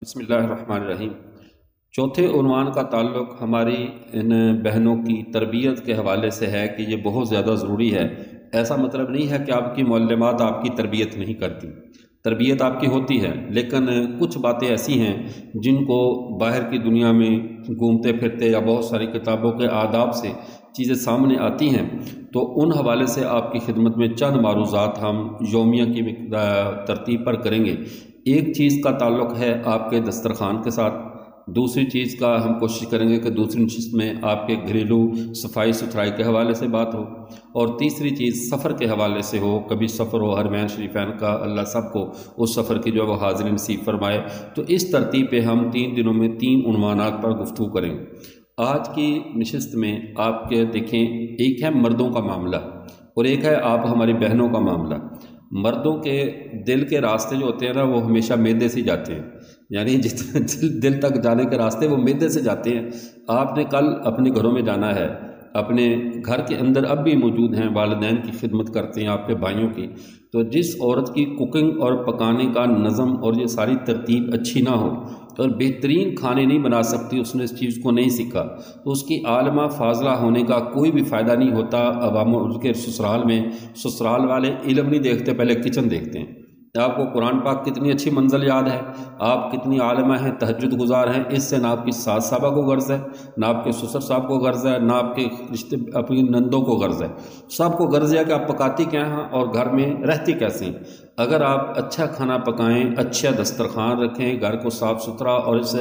بسم اللہ الرحمن الرحیم۔ چوتھے عنوان کا تعلق ہماری ان بہنوں کی تربیت کے حوالے سے ہے کہ یہ بہت زیادہ ضروری ہے۔ ایسا مطلب نہیں ہے کہ آپ کی معلمات آپ کی تربیت نہیں کرتی، تربیت آپ کی ہوتی ہے، لیکن کچھ باتیں ایسی ہیں جن کو باہر کی دنیا میں گھومتے پھرتے یا بہت ساری کتابوں کے آداب سے چیزیں سامنے آتی ہیں، تو ان حوالے سے آپ کی خدمت میں چند معروضات ہم یومیہ کی ترتیب پر کریں گے۔ ایک چیز کا تعلق ہے آپ کے دسترخوان کے ساتھ، دوسری چیز کا ہم کوشش کریں گے کہ دوسری نشست میں آپ کے گھریلو صفائی ستھرائی کے حوالے سے بات ہو، اور تیسری چیز سفر کے حوالے سے ہو۔ کبھی سفر ہو، حرمین شریفین کا اللہ سب کو اس سفر کی جو ہے وہ حاضری نصیب فرمائے۔ تو اس ترتیب پہ ہم 3 دنوں میں 3 عنوانات پر گفتگو کریں گے۔ آج کی نشست میں آپ کے دیکھیں، ایک ہے مردوں کا معاملہ اور ایک ہے آپ ہماری بہنوں کا معاملہ۔ مردوں کے دل کے راستے جو ہوتے ہیں نا، وہ ہمیشہ معدے سے جاتے ہیں، یعنی جتنے دل تک جانے کے راستے وہ معدے سے جاتے ہیں۔ آپ نے کل اپنے گھروں میں جانا ہے، اپنے گھر کے اندر اب بھی موجود ہیں، والدین کی خدمت کرتے ہیں، آپ کے بھائیوں کی۔ تو جس عورت کی کوکنگ اور پکانے کا نظم اور یہ ساری ترتیب اچھی نہ ہو اور بہترین کھانے نہیں بنا سکتی، اس نے اس چیز کو نہیں سیکھا، تو اس کی عالمہ فاضلہ ہونے کا کوئی بھی فائدہ نہیں ہوتا۔ عوام کے سسرال میں سسرال والے علم نہیں دیکھتے، پہلے کچن دیکھتے ہیں۔ آپ کو قرآن پاک کتنی اچھی منزل یاد ہے، آپ کتنی عالمہ ہیں، تہجد گزار ہیں، اس سے نہ آپ کی ساس صاحبہ کو غرض ہے، نہ آپ کے سسر صاحب کو غرض ہے، نہ آپ کے رشتے اپنی نندوں کو غرض ہے۔ سب کو غرض ہے کہ آپ پکاتی کیا ہیں اور گھر میں رہتی کیسے ہیں۔ اگر آپ اچھا کھانا پکائیں، اچھا دسترخوان رکھیں، گھر کو صاف ستھرا اور اس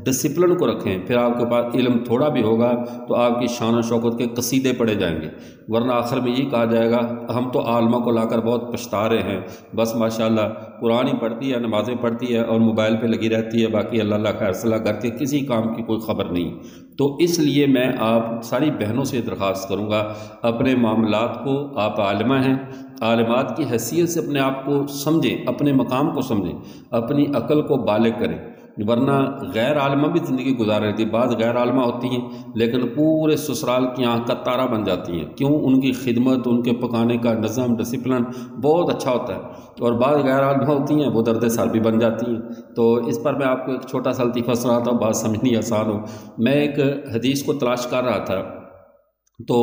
ڈسپلن کو رکھیں، پھر آپ کے پاس علم تھوڑا بھی ہوگا تو آپ کی شان و شوکت کے قصیدے پڑھے جائیں گے، ورنہ آخر میں یہ کہا جائے گا ہم تو عالمہ کو لا کر بہت پچھتا رہے ہیں، بس ماشاءاللہ قرآن ہی پڑھتی ہے، نمازیں پڑھتی ہے اور موبائل پہ لگی رہتی ہے، باقی اللہ خیر صلاح گھر کے کسی کام کی کوئی خبر نہیں۔ تو اس لیے میں آپ ساری بہنوں سے درخواست کروں گا، اپنے معاملات کو، آپ عالمہ ہیں، عالمات کی حیثیت سے اپنے آپ کو سمجھیں، اپنے مقام کو سمجھیں، اپنی عقل کو بالغ کریں، ورنہ غیر عالمہ بھی زندگی گزار رہی تھی۔ بعض غیر عالمہ ہوتی ہیں لیکن پورے سسرال کی آنکھ کا تارا بن جاتی ہیں، کیوں؟ ان کی خدمت، ان کے پکانے کا نظم ڈسپلن بہت اچھا ہوتا ہے، اور بعض غیر عالمہ ہوتی ہیں وہ درد سال بھی بن جاتی ہیں۔ تو اس پر میں آپ کو ایک چھوٹا سا لطیفہ سناتا ہوں، بات سمجھنی آسان ہو۔ میں ایک حدیث کو تلاش کر رہا تھا، تو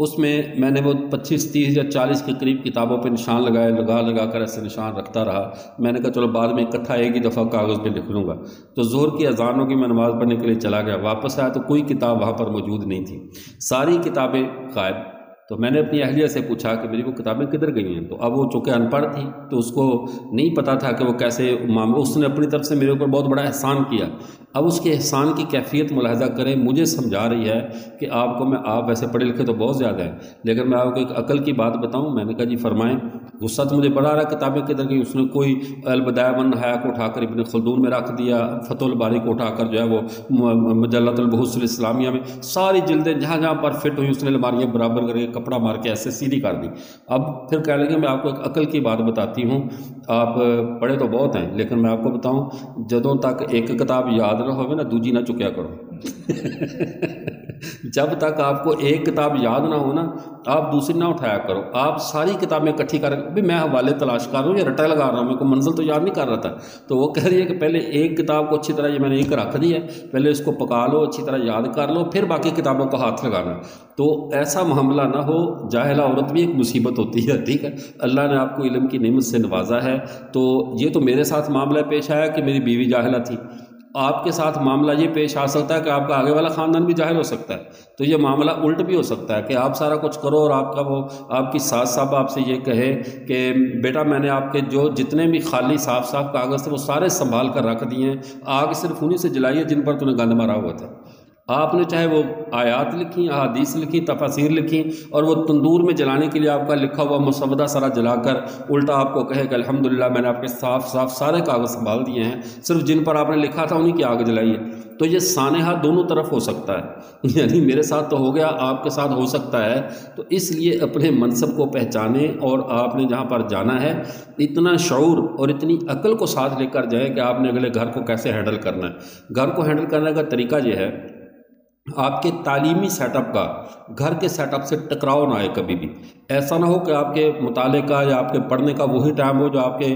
اس میں نے وہ 25 30 یا 40 کے قریب کتابوں پہ نشان لگائے، لگا کر ایسے نشان رکھتا رہا۔ میں نے کہا چلو بعد میں اکٹھا ایک ہی دفعہ کاغذ پہ لکھ لوں گا۔ تو ظہر کی اذان ہوگی، میں نماز پڑھنے کے لیے چلا گیا، واپس آیا تو کوئی کتاب وہاں پر موجود نہیں تھی، ساری کتابیں غائب۔ تو میں نے اپنی اہلیہ سے پوچھا کہ میری وہ کتابیں کدھر گئی ہیں؟ تو اب وہ چونکہ ان پڑھ تھی تو اس کو نہیں پتہ تھا کہ وہ کیسے معاملہ، اس نے اپنی طرف سے میرے اوپر بہت بڑا احسان کیا۔ اب اس کے احسان کی کیفیت ملاحظہ کریں، مجھے سمجھا رہی ہے کہ آپ ویسے پڑھے لکھے تو بہت زیادہ ہیں، لیکن میں آپ کو ایک عقل کی بات بتاؤں۔ میں نے کہا جی فرمائیں۔ غصہ تو مجھے بڑا رہا، کتابیں کدھر گئی؟ اس نے کوئی البدایہ والنہایہ کو اٹھا کر ابن خلدون میں رکھ دیا، فتح الباری کو اٹھا کر جو ہے وہ مجلۃ البحوث الاسلامیہ میں، ساری جلدیں جہاں جہاں پر فٹ ہوئی اس نے الماریاں برابر کر کے کپڑا مار کے ایسے سیدھی کر دی۔ اب پھر کہہ لیں گے میں آپ کو ایک عقل کی بات بتاتی ہوں، آپ پڑھے تو بہت ہیں لیکن میں آپ کو بتاؤں، جدوں تک ایک کتاب یاد نہ ہوئے نا دوجی نہ چکیا کرو۔ جب تک آپ کو ایک کتاب یاد نہ ہو نا، آپ دوسری نہ اٹھایا کرو۔ آپ ساری کتابیں اکٹھی کر بھی، میں حوالے تلاش کر رہا ہوں یا رٹا لگا رہا ہوں، میرے کو منزل تو یاد نہیں کر رہا تھا۔ تو وہ کہہ رہی ہے کہ پہلے ایک کتاب کو اچھی طرح، یہ میں نے ایک رکھ دی ہے، پہلے اس کو پکا لو، اچھی طرح یاد کر لو، پھر باقی کتابوں کو ہاتھ لگانا۔ تو ایسا معاملہ نہ ہو، جاہلہ عورت بھی ایک مصیبت ہوتی ہے، ٹھیک ہے؟ اللہ نے آپ کو علم کی نعمت سے نوازا ہے، تو یہ تو میرے ساتھ معاملہ پیش آیا کہ میری بیوی جاہلہ تھی، آپ کے ساتھ معاملہ یہ پیش آ سکتا ہے کہ آپ کا آگے والا خاندان بھی جاہل ہو سکتا ہے۔ تو یہ معاملہ الٹ بھی ہو سکتا ہے کہ آپ سارا کچھ کرو اور آپ کی ساس صاحب آپ سے یہ کہے کہ بیٹا میں نے آپ کے جو جتنے بھی خالی صاف کاغذ تھے وہ سارے سنبھال کر رکھ دیے ہیں، آگ صرف انہیں سے جلائی ہے جن پر تو نے گند مارا ہوا تھا۔ آپ نے چاہے وہ آیات لکھیں، احادیث لکھیں، تفاسیر لکھیں، اور وہ تندور میں جلانے کے لیے آپ کا لکھا ہوا مسودہ سارا جلا کر الٹا آپ کو کہے کہ الحمدللہ میں نے آپ کے صاف سارے کاغذ سنبھال دیے ہیں، صرف جن پر آپ نے لکھا تھا انہیں کی آگ جلائی ہے۔ تو یہ سانحہ دونوں طرف ہو سکتا ہے، یعنی میرے ساتھ تو ہو گیا، آپ کے ساتھ ہو سکتا ہے۔ تو اس لیے اپنے منصب کو پہچانیں، اور آپ نے جہاں پر جانا ہے اتنا شعور اور اتنی عقل کو ساتھ لے کر جائیں کہ آپ نے اگلے گھر کو کیسے ہینڈل کرنا ہے۔ گھر کو ہینڈل کرنے کا طریقہ یہ ہے آپ کے تعلیمی سیٹ اپ کا گھر کے سیٹ اپ سے ٹکراؤ نہ آئے کبھی بھی۔ ایسا نہ ہو کہ آپ کے مطالعے کا یا آپ کے پڑھنے کا وہی ٹائم ہو جو آپ کے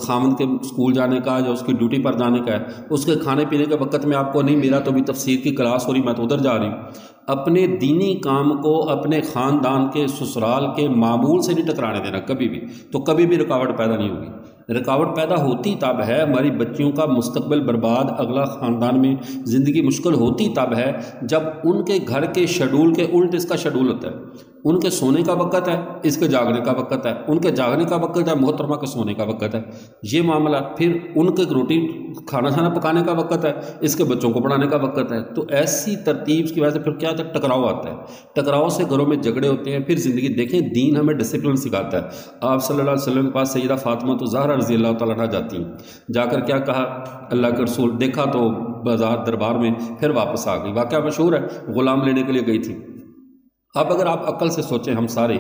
خامند کے اسکول جانے کا یا اس کی ڈیوٹی پر جانے کا ہے، اس کے کھانے پینے کے وقت میں آپ کو نہیں، میرا تو ابھی تفسیر کی کلاس ہو رہی، میں تو ادھر جا رہی ہوں۔ اپنے دینی کام کو اپنے خاندان کے سسرال کے معمول سے نہیں ٹکرانے دینا کبھی بھی، تو کبھی بھی رکاوٹ پیدا نہیں ہوگی۔ رکاوٹ پیدا ہوتی تب ہے، ہماری بچیوں کا مستقبل برباد، اگلا خاندان میں زندگی مشکل ہوتی تب ہے جب ان کے گھر کے شیڈول کے الٹ اس کا شیڈول ہوتا ہے۔ ان کے سونے کا وقت ہے، اس کے جاگنے کا وقت ہے، ان کے جاگنے کا وقت ہے، محترمہ کے سونے کا وقت ہے، یہ معاملہ۔ پھر ان کے روٹی کھانا پکانے کا وقت ہے، اس کے بچوں کو پڑھانے کا وقت ہے۔ تو ایسی ترتیب کی وجہ سے پھر کیا ہوتا ہے، ٹکراؤ آتا ہے، ٹکراؤ سے گھروں میں جھگڑے ہوتے ہیں۔ پھر زندگی دیکھیں، دین ہمیں ڈسپلن سکھاتا ہے۔ آپ صلی اللہ علیہ وسلم کے پاس سیدہ فاطمہ تو زہرا رضی اللہ تعالیٰ عنہ جاتی ہیں، جا کر کیا کہا، اللہ کے رسول دیکھا تو بازار دربار میں، پھر واپس آ گئی۔ واقعہ مشہور ہے، غلام لینے کے لیے گئی تھی۔ اب اگر آپ عقل سے سوچیں، ہم سارے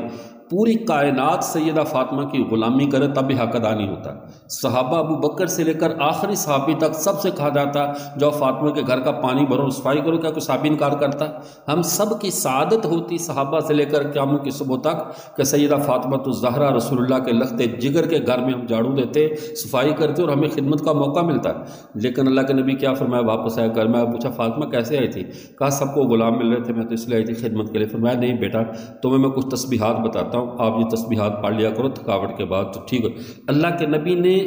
پوری کائنات سیدہ فاطمہ کی غلامی کرے تب بھی حق ادا نہیں ہوتا۔ صحابہ ابو بکر سے لے کر آخری صحابی تک سب سے کہا جاتا جو فاطمہ کے گھر کا پانی بھرو، صفائی کرو، کیا کوئی صحابی انکار کرتا؟ ہم سب کی سعادت ہوتی صحابہ سے لے کر قیامت کی صبح تک کہ سیدہ فاطمہ الزہرا رسول اللہ کے لخت جگر کے گھر میں ہم جھاڑو دیتے، صفائی کرتے اور ہمیں خدمت کا موقع ملتا ہے۔ لیکن اللہ کے نبی کیا فرمایا، واپس آیا گھر میں پوچھا فاطمہ کیسے آئی تھی؟ کہا سب کو غلام مل رہے تھے، میں تو اس لیے آئی تھی خدمت کے لیے۔ فرمایا نہیں بیٹا، تمہیں میں کچھ تسبیحات بتاتا ہوں، آپ یہ تسبیحات پڑھ لیا کرو تھکاوٹ کے بعد تو ٹھیک ہے۔ اللہ کے نبی نے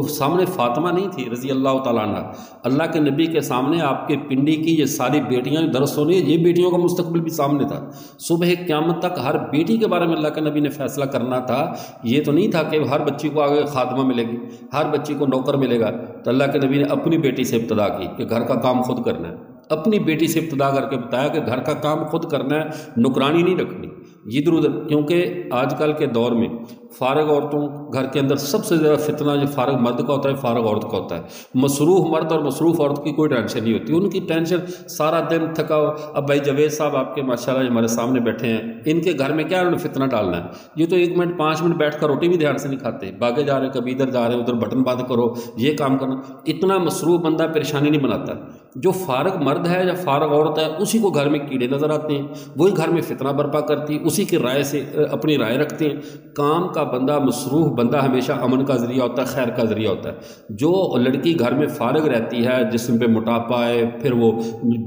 سامنے فاطمہ نہیں تھی رضی اللہ تعالیٰ عنہ، اللہ کے نبی کے سامنے آپ کے پنڈی کی یہ ساری بیٹیاں درس ہونی ہے، یہ بیٹیوں کا مستقبل بھی سامنے تھا۔ صبح قیامت تک ہر بیٹی کے بارے میں اللہ کے نبی نے فیصلہ کرنا تھا۔ یہ تو نہیں تھا کہ ہر بچی کو آگے خادمہ ملے گی، ہر بچی کو نوکر ملے گا۔ تو اللہ کے نبی نے اپنی بیٹی سے ابتدا کی کہ گھر کا کام خود کرنا ہے، اپنی بیٹی سے ابتدا کر کے بتایا کہ گھر کا کام خود کرنا ہے، نکرانی نہیں رکھنی ادھر ادھر۔ کیونکہ آج کل کے دور میں فارغ عورتوں گھر کے اندر سب سے زیادہ فتنہ جو فارغ مرد کا ہوتا ہے، فارغ عورت کا ہوتا ہے۔ مصروف مرد اور مصروف عورت کی کوئی ٹینشن نہیں ہوتی، ان کی ٹینشن سارا دن تھکا ہو۔ اب بھائی جاوید صاحب آپ کے ماشاءاللہ ہمارے سامنے بیٹھے ہیں، ان کے گھر میں کیا انہوں نے فتنہ ڈالنا ہے؟ یہ تو 1 منٹ 5 منٹ بیٹھ کر روٹی بھی دھیان سے نہیں کھاتے، بھاگے جا رہے ہیں، کبھی ادھر جا رہے ہیں، ادھر بٹن بند کرو، یہ کام کرنا۔ اتنا مصروف بندہ پریشانی نہیں بناتا۔ جو فارغ مرد ہے یا فارغ عورت ہے اسی کو گھر میں کیڑے نظر آتے ہیں، وہی گھر میں فتنہ برپا کرتی ہے، اسی کی رائے سے اپنی رائے رکھتے ہیں۔ کام کا بندہ، مصروف بندہ ہمیشہ امن کا ذریعہ ہوتا ہے، خیر کا ذریعہ ہوتا ہے۔ جو لڑکی گھر میں فارغ رہتی ہے، جسم پہ موٹاپا ہے، پھر وہ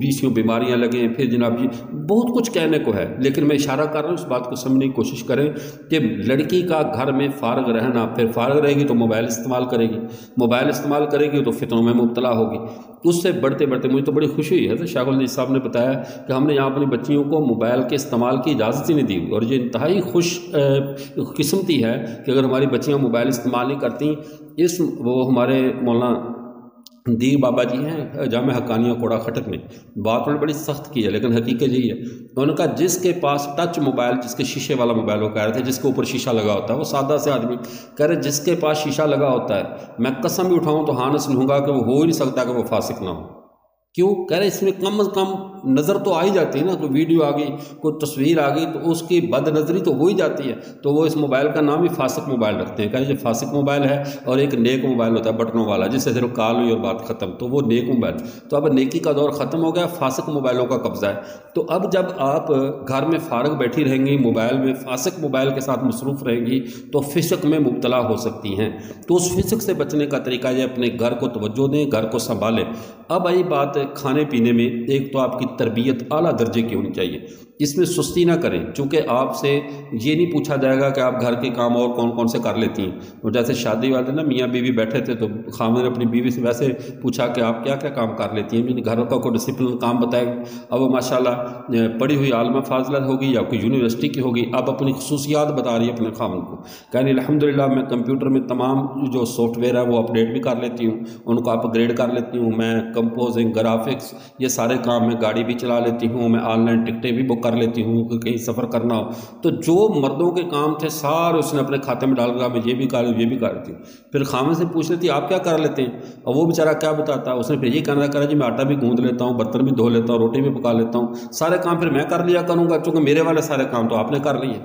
20 بیماریاں لگیں، پھر جناب جی بہت کچھ کہنے کو ہے، لیکن میں اشارہ کر رہا ہوں، اس بات کو سمجھنے کی کوشش کریں کہ لڑکی کا گھر میں فارغ رہنا، پھر فارغ رہے گی تو موبائل استعمال کرے گی، موبائل استعمال کرے گی تو فتنوں میں مبتلا ہوگی۔ اس سے بڑھتے بڑھتے مجھے تو بڑی خوشی ہوئی ہے، شاہ الحدیث صاحب نے بتایا کہ ہم نے یہاں اپنی بچیوں کو موبائل کے استعمال کی اجازت ہی نہیں دی، اور یہ انتہائی خوش قسمتی ہے کہ اگر ہماری بچیاں موبائل استعمال نہیں کرتی۔ وہ ہمارے مولانا دیر بابا جی ہیں جامع حقانیہ کوڑا خٹک میں، بات انہوں نے بڑی سخت کی ہے لیکن حقیقت یہی ہے۔ انہوں نے کہا جس کے پاس ٹچ موبائل، جس کے شیشے والا موبائل، وہ کہہ رہے تھے جس کے اوپر شیشہ لگا ہوتا ہے، وہ سادہ سے آدمی کہہ رہے جس کے پاس شیشہ لگا ہوتا ہے، میں قسم بھی اٹھاؤں تو ہانس لوں گا کہ وہ ہو ہی نہیں سکتا کہ وہ فاسق نہ ہو۔ کیوں؟ کہہ رہے اس میں کم از کم نظر تو آ ہی جاتی ہے نا، کوئی ویڈیو آ گئی، کوئی تصویر آ گئی تو اس کی بد نظری تو ہو ہی جاتی ہے۔ تو وہ اس موبائل کا نام ہی فاسق موبائل رکھتے ہیں، کہہ رہے یہ فاسق موبائل ہے، اور ایک نیک موبائل ہوتا ہے بٹنوں والا جس سے صرف کال ہوئی اور بات ختم، تو وہ نیک موبائل۔ تو اب نیکی کا دور ختم ہو گیا، فاسق موبائلوں کا قبضہ ہے۔ تو اب جب آپ گھر میں فارغ بیٹھی رہیں گی، موبائل میں فاسق موبائل کے ساتھ مصروف رہیں گی تو فسق میں مبتلا ہو سکتی ہیں۔ تو اس فسق سے بچنے کا طریقہ یہ اپنے گھر کو توجہ دیں، گھر کو سنبھالیں۔ اب آئی بات کھانے پینے میں، ایک تو آپ کی تربیت اعلیٰ درجے کی ہونی چاہیے، اس میں سستی نہ کریں، چونکہ آپ سے یہ نہیں پوچھا جائے گا کہ آپ گھر کے کام اور کون کون سے کر لیتی ہیں۔ اور جیسے شادی والے نا میاں بیوی بیٹھے تھے تو خاوند نے اپنی بیوی سے ویسے پوچھا کہ آپ کیا کیا کام کر لیتی ہیں، یعنی گھر کا کوئی ڈسپلن کام بتائے گا۔ اب وہ ماشاءاللہ پڑھی ہوئی عالمہ فاضلہ ہوگی یا کوئی یونیورسٹی کی ہوگی، اب اپنی خصوصیات بتا رہی ہے اپنے خاوند کو، کہنے الحمدللہ میں کمپیوٹر میں تمام جو سافٹ ویئر ہے وہ اپڈیٹ بھی کر لیتی ہوں، ان کو اپ گریڈ کر لیتی ہوں، میں کمپوزنگ، گرافکس، یہ سارے کام، میں گاڑی بھی چلا لیتی ہوں، میں آن لائن ٹکٹیں بھی بک کر لیتی ہوں کہ کہیں سفر کرنا ہو۔ تو جو مردوں کے کام تھے سارے اس نے اپنے کھاتے میں ڈال کر میں یہ بھی کر یہ بھی کر لیتی ہوں۔ پھر خاوند سے پوچھ لیتی آپ کیا کر لیتے ہیں، اور وہ بیچارہ کیا بتاتا، اس نے پھر یہ کہنا کرا جی میں آٹا بھی گوندھ لیتا ہوں، برتن بھی دھو لیتا ہوں، روٹی بھی پکا لیتا ہوں، سارے کام پھر میں کر لیا کروں گا چونکہ میرے والے سارے کام تو آپ نے کر لیے۔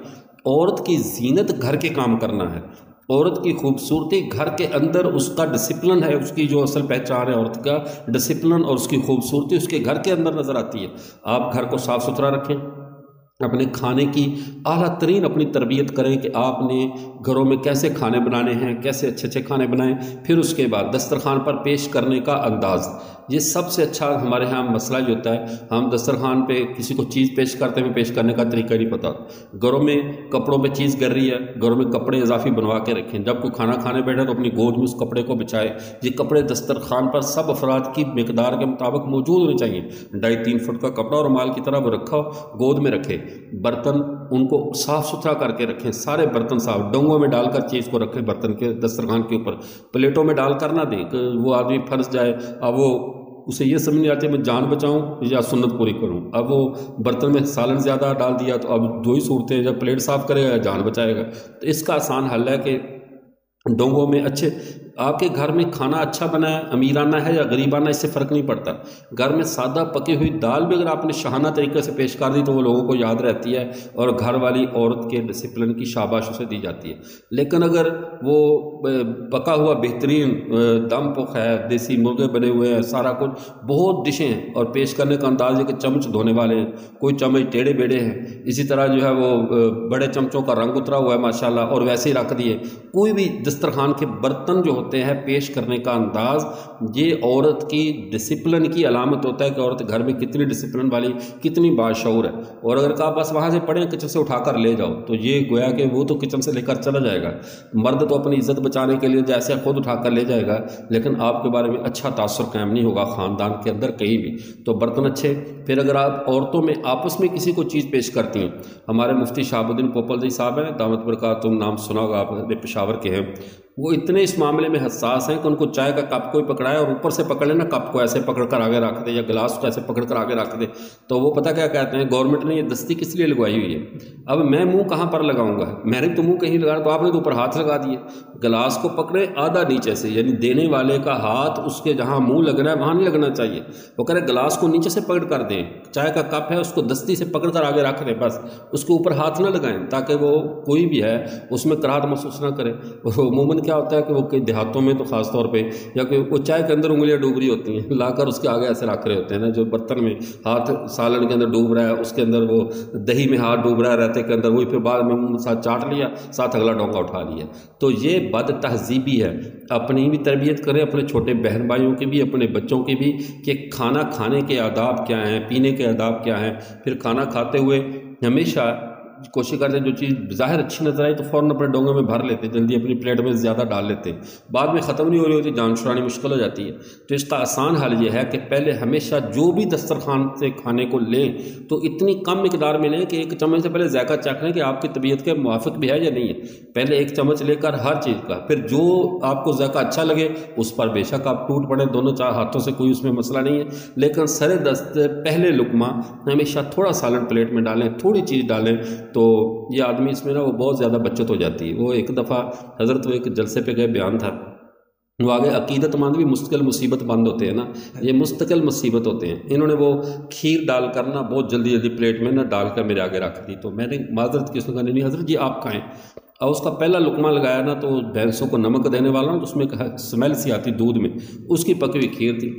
عورت کی زینت گھر کے کام کرنا ہے، عورت کی خوبصورتی گھر کے اندر اس کا ڈسپلن ہے، اس کی جو اصل پہچان ہے عورت کا ڈسپلن اور اس کی خوبصورتی اس کے گھر کے اندر نظر آتی ہے۔ آپ گھر کو صاف ستھرا رکھیں، اپنے کھانے کی اعلیٰ ترین اپنی تربیت کریں کہ آپ نے گھروں میں کیسے کھانے بنانے ہیں، کیسے اچھے اچھے کھانے بنائیں۔ پھر اس کے بعد دسترخوان پر پیش کرنے کا انداز، یہ سب سے اچھا ہمارے ہاں مسئلہ یہ ہوتا ہے، ہم دسترخوان پہ کسی کو چیز پیش کرتے ہیں، پیش کرنے کا طریقہ نہیں پتہ۔ گھروں میں کپڑوں پہ چیز گر رہی ہے، گھروں میں کپڑے اضافی بنوا کے رکھیں، جب کوئی کھانا کھانے بیٹھے تو اپنی گود میں اس کپڑے کو بچھائے۔ یہ کپڑے دسترخوان پر سب افراد کی مقدار کے مطابق موجود ہونے چاہیے، 2.5-3 فٹ کا کپڑا اور رومال کی طرح وہ رکھا ہو، گود میں رکھے۔ برتن ان کو صاف ستھرا کر کے رکھیں، سارے برتن صاف، ڈونگوں میں ڈال کر چیز کو رکھیں، برتن کے دسترخوان کے اوپر، پلیٹوں میں ڈال کر نہ دیں کہ وہ آدمی پھنس جائے، اب وہ اسے یہ سمجھ نہیں آتی میں جان بچاؤں یا سنت پوری کروں۔ اب وہ برتن میں سالن زیادہ ڈال دیا تو اب 2 ہی صورتیں، جب پلیٹ صاف کرے گا یا جان بچائے گا۔ تو اس کا آسان حل ہے کہ ڈونگوں میں اچھے، آپ کے گھر میں کھانا اچھا بنا ہے، امیرانہ ہے یا غریبانہ، اس سے فرق نہیں پڑتا۔ گھر میں سادہ پکی ہوئی دال بھی اگر آپ نے شاہانہ طریقے سے پیش کر دی تو وہ لوگوں کو یاد رہتی ہے اور گھر والی عورت کے ڈسپلن کی شاباش اسے دی جاتی ہے۔ لیکن اگر وہ پکا ہوا بہترین دم پخ ہے، دیسی مرغے بنے ہوئے ہیں، سارا کچھ بہت ڈشیں ہیں اور پیش کرنے کا انداز ہے کہ چمچ دھونے والے ہیں، کوئی چمچ ٹیڑھے بیڑے ہیں، اسی طرح جو ہے وہ بڑے چمچوں کا رنگ اترا ہوا ہے ماشاءاللہ اور ویسے ہی رکھ دیے، کوئی بھی دسترخوان کے برتن جو ہوتے ہیں پیش کرنے کا انداز، یہ عورت کی ڈسپلن کی علامت ہوتا ہے کہ عورت گھر میں کتنی ڈسپلن والی، کتنی باشعور ہے۔ اور اگر کہا بس وہاں سے پڑھیں کچن سے اٹھا کر لے جاؤ تو یہ گویا کہ وہ تو کچن سے لے کر چلا جائے گا، مرد تو اپنی عزت بچانے کے لیے جیسے خود اٹھا کر لے جائے گا، لیکن آپ کے بارے میں اچھا تاثر قائم نہیں ہوگا خاندان کے اندر کہیں بھی۔ تو برتن اچھے۔ پھر اگر آپ عورتوں میں آپس میں کسی کو چیز پیش کرتی ہیں، ہمارے مفتی شہاب الدین پوپل جی صاحب ہیں، دامت برکاتہم، نام سنا ہوگا آپ نے، پشاور کے ہیں، وہ اتنے اس معاملے میں حساس ہیں کہ ان کو چائے کا کپ کوئی پکڑائے اور اوپر سے پکڑ لینا، کپ کو ایسے پکڑ کر آگے رکھ دے یا گلاس کو ایسے پکڑ کر آگے رکھ دے تو وہ پتہ کیا کہتے ہیں، گورنمنٹ نے یہ دستی کس لیے لگوائی ہوئی ہے؟ اب میں منہ کہاں پر لگاؤں گا؟ میں نے تو منہ کہیں لگانا، تو آپ نے تو اوپر ہاتھ لگا دیے۔ گلاس کو پکڑے آدھا نیچے سے، یعنی دینے والے کا ہاتھ اس کے جہاں منہ لگنا ہے وہاں نہیں لگنا چاہیے، وہ کہہ رہے گلاس کو نیچے سے پکڑ کر دیں، چائے کا کپ ہے اس کو دستی سے پکڑ کر آگے رکھ دیں، بس اس کے اوپر ہاتھ نہ لگائیں تاکہ وہ کوئی بھی ہے اس میں کراہت محسوس نہ کرے۔ عموماً کیا ہوتا ہے کہ وہ کئی دیہاتوں میں تو خاص طور پہ، یا کہ وہ چائے کے اندر انگلیاں ڈوب رہی ہوتی ہیں، لا کر اس کے آگے ایسے رکھ رہے ہوتے ہیں نا، جو برتن میں ہاتھ سالن کے اندر ڈوب رہا ہے، اس کے اندر وہ دہی میں ہاتھ ڈوب رہا ہے رہتے کے اندر، وہی پھر بعد میں منہ ساتھ چاٹ لیا، ساتھ اگلا ڈونگا اٹھا لیا۔ تو یہ بد تہذیبی ہے۔ اپنی بھی تربیت کریں، اپنے چھوٹے بہن بھائیوں کی بھی، اپنے بچوں کی بھی، کہ کھانا کھانے کے آداب کیا ہیں، پینے کے آداب کیا ہیں۔ پھر کھانا کھاتے ہوئے ہمیشہ کوشش کرتے ہیں جو چیز ظاہر اچھی نظر آئی تو فوراً اپنے ڈونگے میں بھر لیتے ہیں، جلدی اپنی پلیٹ میں زیادہ ڈال لیتے ہیں، بعد میں ختم نہیں ہو رہی ہوتی، جان چھڑانی مشکل ہو جاتی ہے۔ تو اس کا آسان حل یہ ہے کہ پہلے ہمیشہ جو بھی دسترخوان سے کھانے کو لیں تو اتنی کم مقدار میں لیں کہ 1 چمچ سے پہلے ذائقہ چکھ لیں کہ آپ کی طبیعت کے موافق بھی ہے یا نہیں ہے۔ پہلے 1 چمچ لے کر ہر چیز کا، پھر جو آپ کو ذائقہ اچھا لگے اس پر بے شک آپ ٹوٹ پڑیں، دونوں 4 ہاتھوں سے، کوئی اس میں مسئلہ نہیں ہے، لیکن سر دست پہلے لقمہ ہمیشہ تھوڑا سالن پلیٹ میں ڈالیں، تھوڑی چیز ڈالیں، تو یہ آدمی اس میں نا وہ بہت زیادہ بچت ہو جاتی ہے۔ وہ ایک دفعہ حضرت وہ ایک جلسے پہ گئے، بیان تھا، وہ آگے عقیدت مند بھی مستقل مصیبت بند ہوتے ہیں نا، یہ مستقل مصیبت ہوتے ہیں، انہوں نے وہ کھیر ڈال کر نا بہت جلدی پلیٹ میں نا ڈال کر میرے آگے رکھ دی، تو میں نے معذرت کی، اس نے کہا نہیں حضرت جی آپ کھائیں، اور اس کا پہلا لقمہ لگایا نا تو بھینسوں کو نمک دینے والا نا تو اس میں سمیل سی آتی دودھ میں، اس کی پکی ہوئی کھیر تھی۔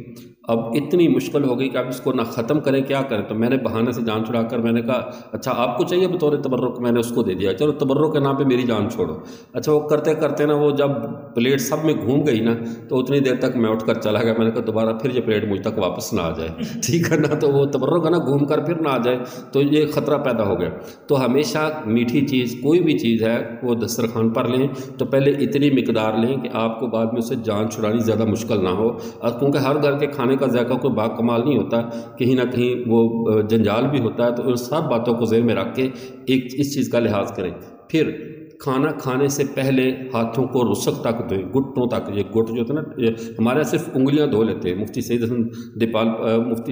اب اتنی مشکل ہو گئی کہ اب اس کو نہ ختم کریں کیا کریں، تو میں نے بہانے سے جان چھڑا کر میں نے کہا اچھا آپ کو چاہیے بطور تبرک، میں نے اس کو دے دیا، چلو تبرک کے نام پہ میری جان چھوڑو۔ اچھا وہ کرتے کرتے نا وہ جب پلیٹ سب میں گھوم گئی نا تو اتنی دیر تک میں اٹھ کر چلا گیا، میں نے کہا دوبارہ پھر یہ پلیٹ مجھ تک واپس نہ آ جائے، ٹھیک ہے نا، تو وہ تبرک ہے نا گھوم کر پھر نہ آ جائے تو یہ خطرہ پیدا ہو گیا۔ تو ہمیشہ میٹھی چیز کوئی بھی چیز ہے وہ دسترخوان پر لیں تو پہلے اتنی مقدار لیں کہ آپ کو بعد میں اسے جان چھڑانی زیادہ مشکل نہ ہو، اور کیونکہ ہر گھر کے کھانے کا ذائقہ کوئی با کمال نہیں ہوتا، کہیں نہ کہیں وہ جنجال بھی ہوتا ہے، تو ان سب باتوں کو ذہن میں رکھ کے ایک اس چیز کا لحاظ کریں۔ پھر کھانا کھانے سے پہلے ہاتھوں کو رسک تک دھوئیں، گھٹنوں تک، یہ گھٹ جو ہوتا ہے نا، ہمارے صرف انگلیاں دھو لیتے ہیں۔ مفتی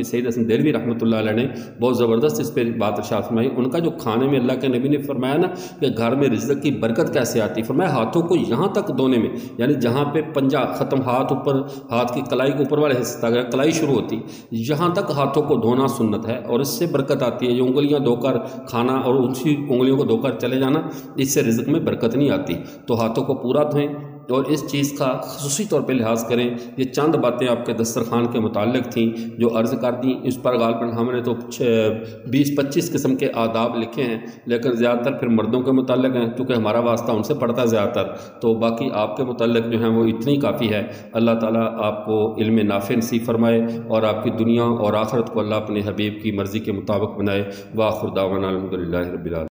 سعید حسن دہلوی رحمۃ اللہ علیہ نے بہت زبردست اس پہ بات ارشاد فرمائی، ان کا جو کھانے میں اللہ کے نبی نے فرمایا نا کہ گھر میں رزق کی برکت کیسے آتی، فرمایا ہاتھوں کو یہاں تک دھونے میں، یعنی جہاں پہ پنجہ ختم، ہاتھ اوپر، ہاتھ کی کلائی کے اوپر والے حصے تک کلائی شروع ہوتی، یہاں تک ہاتھوں کو دھونا سنت ہے، اور اس سے برکت آتی ہے۔ یہ انگلیاں دھو کر کھانا اور اسی انگلیوں کو دھو کر چلے جانا، اس سے رزق میں برکت نہیں آتی۔ تو ہاتھوں کو پورا دھوئیں اور اس چیز کا خصوصی طور پہ لحاظ کریں۔ یہ چند باتیں آپ کے دسترخوان کے متعلق تھیں جو عرض کر دیں۔ اس پر غالباً ہم نے تو 20-25 قسم کے آداب لکھے ہیں، لیکن زیادہ تر پھر مردوں کے متعلق ہیں کیونکہ ہمارا واسطہ ان سے پڑتا ہے زیادہ تر، تو باقی آپ کے متعلق جو ہیں وہ اتنی کافی ہے۔ اللہ تعالیٰ آپ کو علم نافع نصیب فرمائے اور آپ کی دنیا اور آخرت کو اللہ اپنے حبیب کی مرضی کے مطابق بنائے۔ وآخر دعوانا الحمدللہ رب العالمین۔